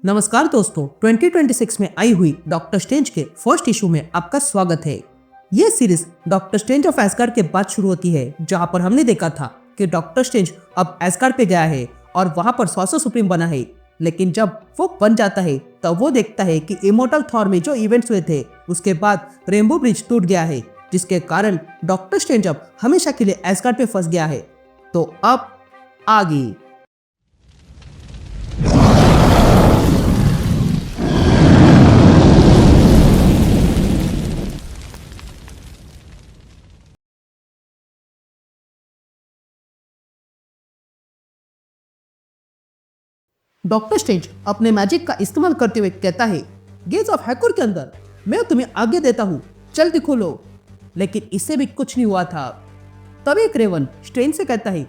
नमस्कार दोस्तों, 2026 में आई हुई डॉक्टर स्ट्रेंज के फर्स्ट इशू में आपका स्वागत है। ये series doctor strange of Asgard के बाद शुरू होती है, जहां पर हमने देखा था कि डॉक्टर स्ट्रेंज अब एस्गार्ड पे गया है और वहां पर सॉर्सर सुप्रीम बना है। लेकिन जब वो बन जाता है तब वो देखता है कि इमोर्टल थॉर में जो इवेंट्स हुए थे उसके बाद रेनबो ब्रिज टूट गया है, जिसके कारण डॉक्टर स्ट्रेंज अब हमेशा के लिए एस्गार्ड पे फंस गया है। तो अब आगे डॉक्टर स्ट्रेंज अपने मैजिक का इस्तेमाल करते हुए कहता है, गेट्स ऑफ हैकोर के अंदर मैं तुम्हें आगे देता हूँ, जल्दी खोलो। लेकिन इससे भी कुछ नहीं हुआ था। तभी एक रेवन स्ट्रेंज से कहता है,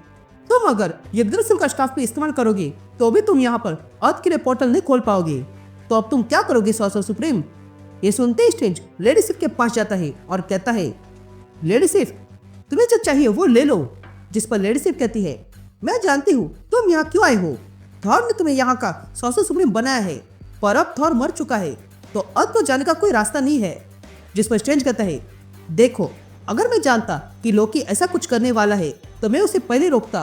तुम अगर यग्द्रसिल का स्टाफ भी इस्तेमाल करोगे तो भी तुम यहाँ पर अर्थ के लिए पोर्टल नहीं खोल पाओगे। तो अब तुम क्या करोगे सॉर्सर सुप्रीम? ये सुनते ही स्ट्रेंज लेडी सिफ के पास जाता है और कहता है, लेडी सिफ तुम्हें जो चाहिए वो ले लो। जिस पर लेडी सिफ कहती है, मैं जानती हूँ तुम यहाँ क्यों आए हो। थॉर ने तुम्हें यहाँ का सॉर्सर सुप्रीम बनाया है, पर अब थॉर मर चुका है तो अर्थ को जाने का कोई रास्ता नहीं है। जिस पर स्ट्रेंज कहता है, देखो अगर मैं जानता कि लोकी ऐसा कुछ करने वाला है तो मैं उसे पहले रोकता।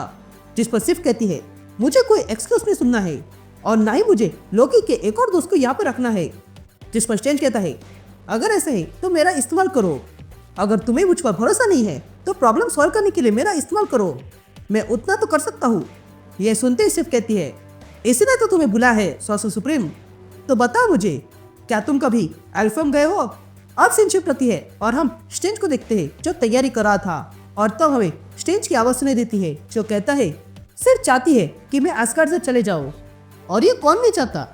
जिस पर सिर्फ कहती है, मुझे कोई एक्सक्यूज नहीं सुनना है और ना ही मुझे लोकी के एक और दोस्त को यहाँ पर रखना है। जिस पर स्ट्रेंज कहता है, अगर ऐसा है तो मेरा इस्तेमाल करो। अगर तुम्हें मुझ पर भरोसा नहीं है तो प्रॉब्लम सॉल्व करने के लिए मेरा इस्तेमाल करो, मैं उतना तो कर सकता हूँ। यह सुनते ही सिर्फ कहती है, इसने तो तुम्हें बुलाया है सॉर्सर सुप्रीम, तो बताओ मुझे क्या तुम कभी एल्फम गए हो? अब सीन शिफ्ट होती है और हम स्ट्रेंज को देखते हैं जो तैयारी कर रहा था, और तब हमें स्ट्रेंज की आवाज सुनाई देती है जो कहता है, सिर्फ चाहती है कि मैं एस्गार्ड से चले जाऊं। और ये कौन नहीं चाहता?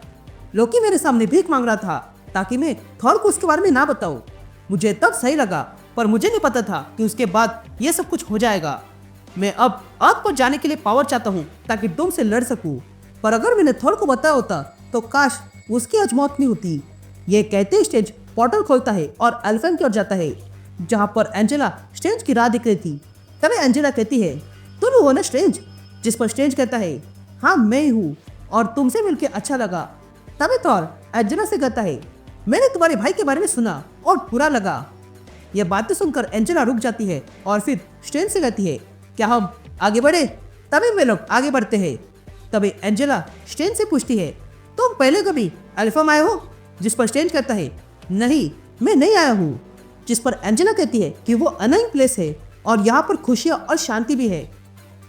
लोकी मेरे सामने भीख मांग रहा था ताकि मैं थॉर को उसके बारे में ना बताऊं। मुझे तब सही लगा, पर मुझे नहीं पता था कि उसके बाद ये सब कुछ हो जाएगा। मैं अब अर्थ पर जाने के लिए पावर चाहता हूँ ताकि डूम से लड़ सकूं, पर अगर मैंने थॉर को बताया होता तो काश उसकी आज मौत नहीं होती। ये कहते ही स्ट्रेंज पोर्टल खोलता है और एल्फम की ओर जाता है, जहाँ पर एंजेला स्ट्रेंज की राह दिख रही थी। तभी एंजेला कहती है, तुम हो ना स्ट्रेंज? जिस पर स्ट्रेंज कहता है, हाँ मैं हूँ और तुमसे मिलकर अच्छा लगा। तभी थॉर एंजेला से कहता है, मैंने तुम्हारे भाई के बारे में सुना और बुरा लगा। यह बातें सुनकर एंजेला रुक जाती है और फिर स्ट्रेंज से कहती है, क्या हम आगे बढ़े? तभी वे लोग आगे बढ़ते हैं। तभी एंजेला स्ट्रेंज से पूछती है, तुम पहले कभी एल्फम आए हो? जिस पर स्ट्रेंज कहता है, नहीं मैं नहीं आया हूँ। जिस पर एंजेला कहती है कि वो अनोइंग प्लेस है और यहाँ पर खुशियाँ और शांति भी है।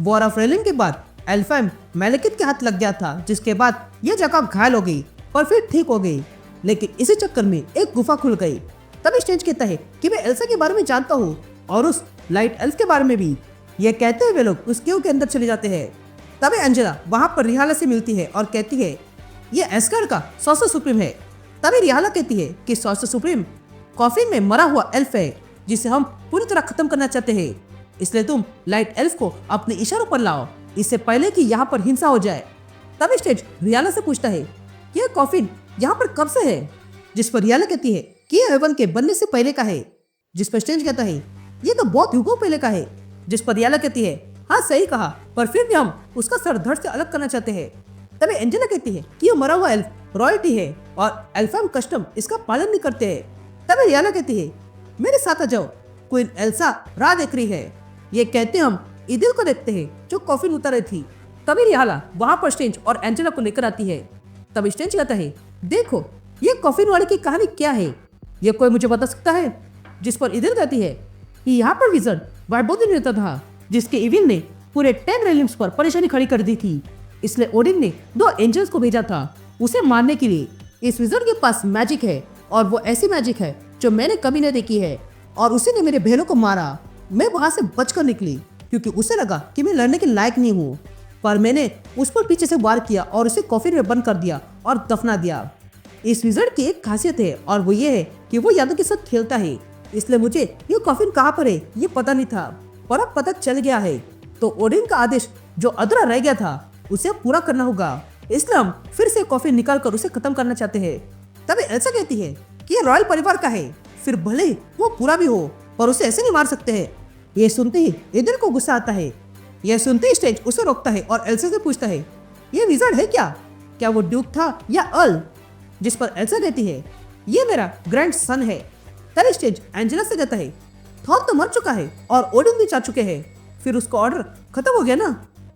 वॉर ऑफ रेलिंग के बाद एल्फम मैलेकिथ के हाथ लग गया था, जिसके बाद यह जगह घायल हो गई और फिर ठीक हो गई। लेकिन इसी चक्कर में एक गुफा खुल गई। तभी स्ट्रेंज कहता है कि मैं एल्सा के बारे में जानता हूँ और उस लाइट एल्फ के बारे में भी। यह कहते हुए वे लोग उस केव के अंदर चले जाते हैं। तभी एंजेला वहां पर रिहाला से मिलती है और कहती है, ये एस्गार्ड का सॉर्सर सुप्रीम है। तभी रिहाला कहती है कि सॉर्सर सुप्रीम कॉफिन में मरा हुआ एल्फ है जिसे हम पूरी तरह खत्म करना चाहते हैं, इसलिए तुम लाइट एल्फ को अपने इशारों पर लाओ, इससे पहले कि यहाँ पर हिंसा हो जाए। तभी स्ट्रेंज रिहाला से पूछता है, यह कॉफिन यहाँ पर कब से है? जिस पर रिहाला कहती है कि यह हेवन के बनने से पहले का है। जिस पर स्ट्रेंज कहता है, ये तो बहुत युगों पहले का है। जिस पर रिहाला कहती है, हाँ सही कहा, पर फिर भी हम उसका सर धड़ से अलग करना चाहते हैं। तभी एंजेला कहती है कि यह मरा हुआ एल्फ रॉयल्टी है और एल्फम कस्टम इसका पालन नहीं करते हैं। तभी रियाला कहती है, मेरे साथ आ जाओ, क्वीन एल्सा राह देख रही है। ये कहते हम इदिल को देखते हैं जो कॉफिन उतार रही थी। तभी रियाला वहां पर स्ट्रेंज और एंजेला को लेकर आती है। तभी स्ट्रेंज कहता है, देखो ये कॉफिन वाले की कहानी क्या है, ये कोई मुझे बता सकता है? जिस पर इदिल कहती है कि यहाँ पर विजर्ड वाइबोदिन रहता था जिसके इविल ने पूरे 10 रेलिम्स पर परेशानी खड़ी कर दी थी, इसलिए ओडिन ने 2 एंजल्स को भेजा था उसे मारने के लिए। इस विजर्ड के पास मैजिक है और वो ऐसी मैजिक है जो मैंने कभी नहीं देखी है, और उसी ने मेरे बहनों को मारा। मैं वहां से बचकर निकली क्योंकि उसे लगा कि मैं लड़ने के लायक नहीं हूँ, पर मैंने उस पर पीछे से वार किया और उसे कॉफिन में बंद कर दिया और दफना दिया। इस विजर्ड की एक खासियत है और वो ये है कि वो यादों के साथ खेलता है, इसलिए मुझे ये कॉफिन कहाँ पर है ये पता नहीं था, पर अब पता चल गया है। तो ओडिन का आदेश जो अधूरा रह गया था उसे पूरा करना होगा, इसलिए हम फिर से कॉफिन निकाल कर उसे खत्म करना चाहते हैं। तभी एल्सा कहती है कि ये रॉयल परिवार का है, फिर भले वो पूरा भी हो पर उसे ऐसे नहीं मार सकते हैं। ये सुनते ही इदिल को गुस्सा आता है। यह सुनते ही स्ट्रेंज उसे रोकता है और एल्सा से पूछता है, ये विजर्ड है क्या क्या वो ड्यूक था या अर्ल, जिस पर एल्सा कहती है ये मेरा ग्रैंड सन है। तभी स्टेज एंजेला से कहता है थॉर तो मर चुका है और ओडिन भी जा चुके हैं, फिर उसका ऑर्डर खत्म हो गया ना।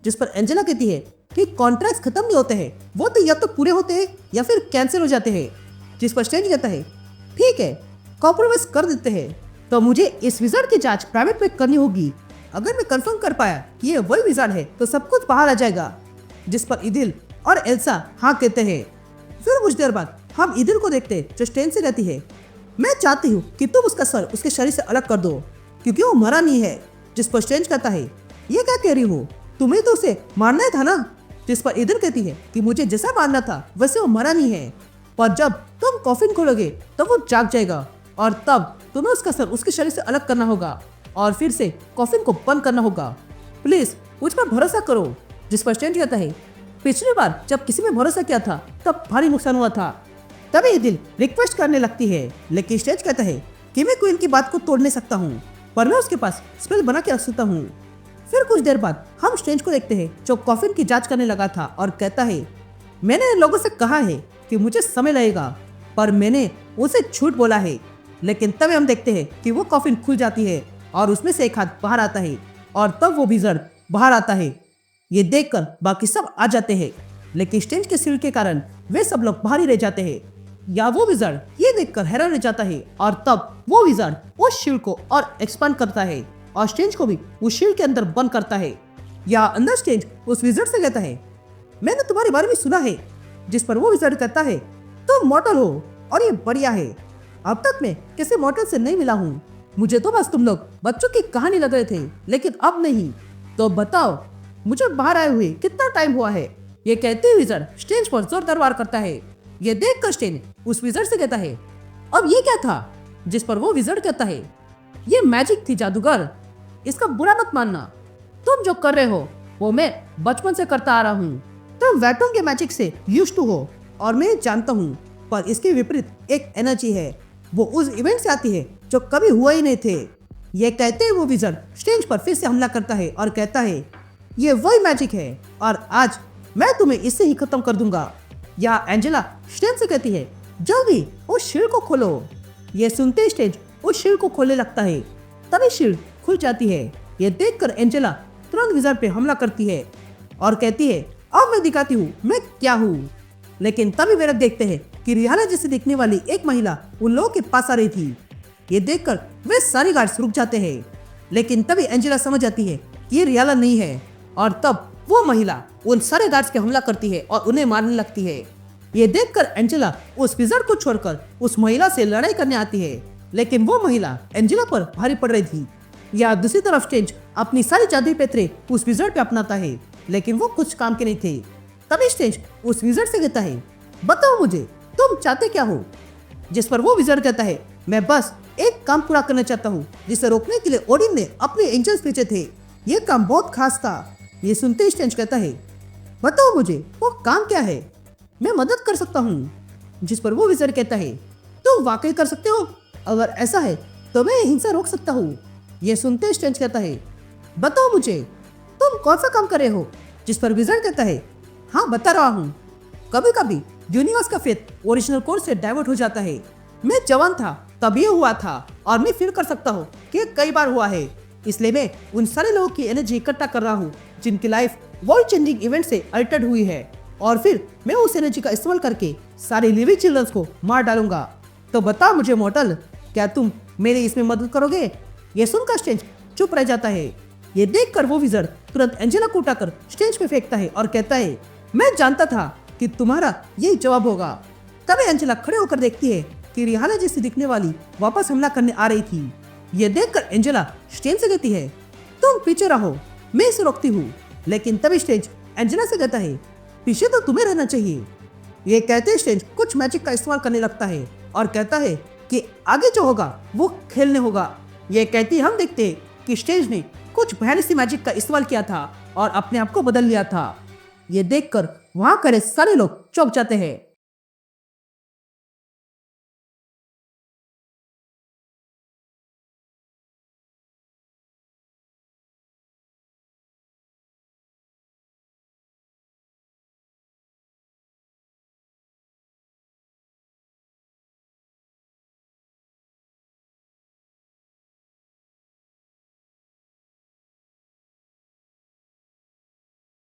जिस पर एंजेला कहती है कि कॉन्ट्रैक्ट्स खत्म नहीं होते हैं, वो तो या तो पूरे होते हैं या फिर कैंसिल हो जाते हैं। जिस पर स्ट्रेंज कहता है ठीक है, कॉम्प्रोमाइज कर देते हैं, तो मुझे इस विजार्ड की जांच प्राइवेट में करनी होगी। अगर मैं कंफर्म कर पाया कि ये वही विजार्ड है तो सब कुछ बाहर आ जाएगा। जिस पर इदिल और एल्सा हाँ कहते हैं। फिर कुछ देर बाद हम इदिल को देखते हैं जो स्ट्रेंज से कहती है मैं चाहती हूँ कि तुम उसका सर उसके शरीर से अलग कर दो क्योंकि वो मरा नहीं है। जिस पर स्ट्रेंज कहता है ये क्या कह रही हो, तुम्हें तो उसे मारना ही था ना। जिस पर इदिल कहती है कि मुझे जैसा मारना था वैसे वो मरा नहीं है, पर जब तुम कॉफिन खोलोगे तो वो जाग जाएगा और तब तुम्हें उसका सर उसके शरीर से अलग करना होगा और फिर से कॉफिन को बंद करना होगा। प्लीज मुझ पर भरोसा करो। जिस पर स्ट्रेंज कहता है पिछली बार जब किसी में भरोसा किया था तब भारी नुकसान हुआ था। तभी इदिल रिक्वेस्ट करने लगती है, लेकिन स्ट्रेंज कहता है कि मैं क्वीन की बात को तोड़ नहीं सकता हूँ, पर मैं उसके पास स्पेल बना के रख सकता हूँ। फिर कुछ देर बाद हम स्ट्रेंज को देखते हैं जो कॉफिन की जांच करने लगा था और कहता है मैंने लोगों से कहा है कि मुझे समय लगेगा, पर मैंने उसे झूठ बोला है। लेकिन तभी हम देखते हैं कि वो कॉफिन खुल जाती है और उसमें से एक हाथ बाहर आता है और तब वो विज़ार्ड बाहर आता है। ये देखकर बाकी सब आ जाते हैं, लेकिन स्ट्रेंज के शील्ड के कारण वे सब लोग बाहर ही रह जाते हैं। या वो विज़ार्ड ये देखकर हैरान रह जाता है और तब वो विज़ार्ड उस शील्ड को और एक्सपांड करता है और स्ट्रेंज को भी उस शील्ड के अंदर बंद करता है। या अंदर स्ट्रेंज उस विज़ार्ड से कहता है मैंने तुम्हारे बारे में सुना है। जिस पर वो विज़ार्ड कहता है तुम मॉर्टल हो और ये बढ़िया है, अब तक मैं किसी मॉर्टल से नहीं मिला हूँ। मुझे तो बस तुम लोग बच्चों की कहानी लग रहे थे, लेकिन अब नहीं। तो बताओ मुझे बाहर आए हुए कितना टाइम हुआ है। ये कहते हुए विज़ार्ड स्ट्रेंज पर जोरदार वार करता है। ये देखकर स्ट्रेंज उस विज़ार्ड से कहता है अब ये क्या था। जिस पर वो विज़ार्ड कहता है ये मैजिक थी जादूगर, इसका बुरा मत मानना। तुम जो कर रहे हो वो मैं बचपन से करता आ रहा हूँ। तुम वैटों के मैजिक से यूज्ड टू हो और मैं जानता हूँ, पर इसके विपरीत एक एनर्जी है, वो उस इवेंट से आती है जो कभी हुआ ही नहीं थे। ये कहते हुए वो विज़ार्ड स्ट्रेंज पर फिर से हमला करता है और कहता है ये वही मैजिक है और आज मैं तुम्हें इससे ही खत्म कर दूंगा। या एंजेला स्ट्रेंज से कहती है जल्दी उस शील्ड को खोलो। ये सुनते ही स्ट्रेंज उस शील्ड को खोलने लगता है, तभी शील्ड खुल जाती है। ये देखकर एंजेला तुरंत विज़ार्ड पे हमला करती है और कहती है अब मैं दिखाती हूँ मैं क्या हूँ। लेकिन तभी वे लोग देखते हैं कि रिहाना जैसे दिखने वाली एक महिला उन लोगों के पास आ रही थी। ये देखकर वे सारे गार्ड्स रुक जाते हैं, लेकिन तभी एंजेला समझ जाती है कि ये रिहाना नहीं है और तब वो महिला उन सारे गार्ड्स के हमला करती है और उन्हें मारने लगती है। ये देखकर एंजेला उस विज़ार्ड को छोड़कर उस महिला से लड़ाई करने आती है, लेकिन वो महिला एंजेला पर भारी पड़ रही थी। या दूसरी तरफ स्ट्रेंज अपनी सारी जादुई पैतरे उस विज़ार्ड पे अपनाता है, लेकिन वो कुछ काम के नहीं थे। तभी स्ट्रेंज उस विज़ार्ड से कहता है बताओ मुझे तुम चाहते क्या हो। जिस पर वो विज़ार्ड कहता है मैं बस एक काम पूरा करना चाहता हूँ जिसे रोकने के लिए ओडिन ने अपने एंजल्स भेजे थे। ये काम बहुत खास था। ये सुनते ही स्ट्रेंज कहता है बताओ मुझे वो काम क्या है, मैं मदद कर सकता हूँ। जिस पर वो विज़ार्ड कहता है तुम वाकई कर सकते हो, अगर ऐसा है तो मैं हिंसा रोक सकता हूँ। ये सुनते ही स्ट्रेंज कहता है बताओ मुझे तुम कौन सा काम कर रहे हो। जिस पर विज़ार्ड कहता है हाँ बता रहा हूँ, कभी कभी यूनिवर्स का फेथ ओरिजिनल कोर्स से डाइवर्ट हो जाता है। मैं जवान था तब ये हुआ था और मैं फील कर सकता हूँ कि कई बार हुआ है, इसलिए मैं उन सारे लोगों की एनर्जी इकट्ठा कर रहा हूँ जिनकी लाइफ वर्ल्ड चेंजिंग इवेंट से अल्टर्ड हुई है, और फिर मैं उस एनर्जी का इस्तेमाल करके सारे लिविंग चिल्ड्रंस को मार डालूंगा। तो बताओ मुझे मॉर्टल, क्या तुम मेरी इसमें मदद करोगे। ये सुनकर स्ट्रेंज चुप रह जाता है। ये देखकर वो विज़ार्ड तुरंत एंजेला को उठाकर स्ट्रेंज पे फेंकता है और कहता है मैं जानता था कि तुम्हारा यही जवाब होगा। तभी एंजेला खड़े होकर देखती है कि रिहाना जैसी दिखने वाली वापस हमला करने आ रही थी। ये देखकर एंजेला स्ट्रेंज से कहती है तुम पीछे रहो, मैं इसे रोकती हूँ। लेकिन तभी स्ट्रेंज एंजेला से कहता है पीछे तो तुम्हें रहना चाहिए। ये कहते स्ट्रेंज कुछ मैजिक का इस्तेमाल करने लगता है और कहता है कि आगे जो होगा वो खेलने होगा। ये कहती हम देखते हैं कि स्ट्रेंज ने कुछ भयानक सी मैजिक का इस्तेमाल किया था और अपने आप को बदल लिया था। ये देखकर वहां खड़े सारे लोग चौंक जाते हैं।